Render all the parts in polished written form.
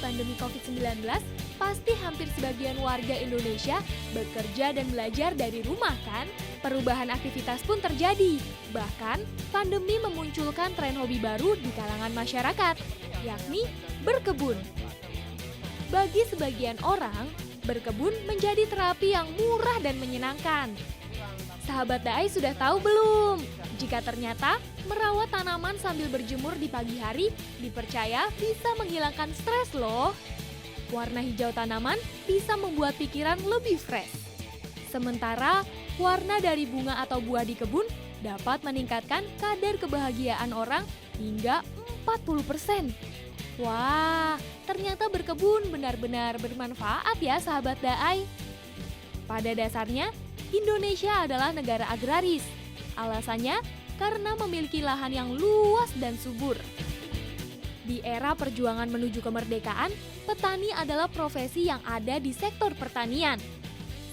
pandemi COVID-19, pasti hampir sebagian warga Indonesia bekerja dan belajar dari rumah kan? Perubahan aktivitas pun terjadi. Bahkan, pandemi memunculkan tren hobi baru di kalangan masyarakat, yakni berkebun. Bagi sebagian orang, berkebun menjadi terapi yang murah dan menyenangkan. Sahabat Daai sudah tahu belum? Jika ternyata merawat tanaman sambil berjemur di pagi hari dipercaya bisa menghilangkan stres loh. Warna hijau tanaman bisa membuat pikiran lebih fresh. Sementara warna dari bunga atau buah di kebun dapat meningkatkan kadar kebahagiaan orang hingga 40%. Wah, ternyata berkebun benar-benar bermanfaat ya sahabat Daai. Pada dasarnya, Indonesia adalah negara agraris. Alasannya karena memiliki lahan yang luas dan subur. Di era perjuangan menuju kemerdekaan, petani adalah profesi yang ada di sektor pertanian.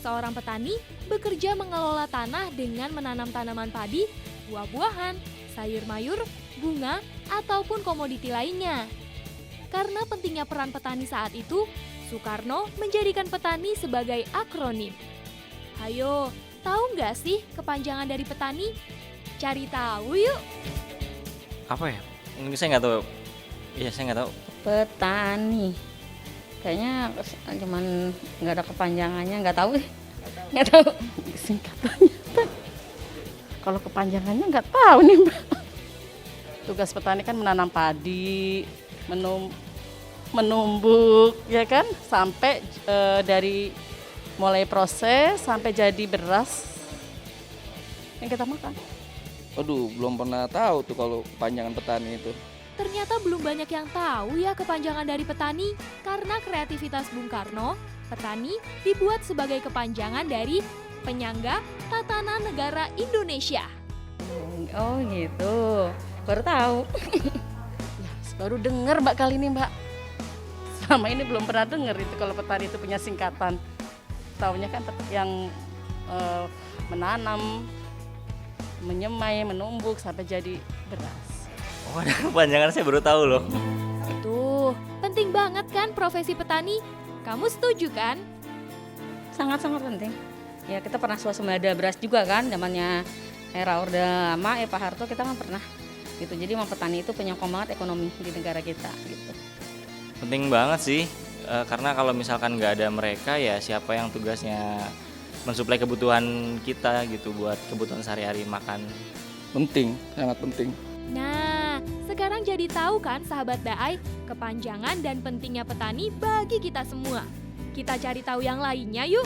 Seorang petani bekerja mengelola tanah dengan menanam tanaman padi, buah-buahan, sayur mayur, bunga, ataupun komoditi lainnya. Karena pentingnya peran petani saat itu, Soekarno menjadikan petani sebagai akronim. Hayo, tahu nggak sih kepanjangan dari petani? Cari tahu yuk. Apa ya? Ini saya nggak tahu. Iya, saya nggak tahu. Petani. Kayaknya cuman nggak ada kepanjangannya, nggak tahu. Nggak tahu. Singkatannya. Kalau kepanjangannya nggak tahu nih, Mbak. Tugas petani kan menanam padi, menumbuk, ya kan? Sampai dari mulai proses sampai jadi beras yang kita makan. Aduh, belum pernah tahu tuh kalau kepanjangan petani itu. Ternyata belum banyak yang tahu ya kepanjangan dari petani. Karena kreativitas Bung Karno, petani dibuat sebagai kepanjangan dari Penyangga Tatanan Negara Indonesia. Oh gitu, baru tahu. Ya, baru dengar Mbak kali ini Mbak. Selama ini belum pernah dengar itu kalau petani itu punya singkatan. Taunya kan yang menanam, menyemai, menumbuk sampai jadi beras. Oh, ada kepanjangan, saya baru tahu loh. Tuh, penting banget kan profesi petani? Kamu setuju kan? Sangat-sangat penting. Ya kita pernah swasembada beras juga kan, zamannya era Orde Lama, Pak Harto kita kan pernah. Gitu. Jadi memang petani itu penyokong banget ekonomi di negara kita. Gitu. Penting banget sih, karena kalau misalkan nggak ada mereka ya siapa yang tugasnya mensuplai kebutuhan kita gitu buat kebutuhan sehari-hari makan. Penting, sangat penting. Nah, sekarang jadi tahu kan sahabat Daai, kepanjangan dan pentingnya petani bagi kita semua. Kita cari tahu yang lainnya yuk.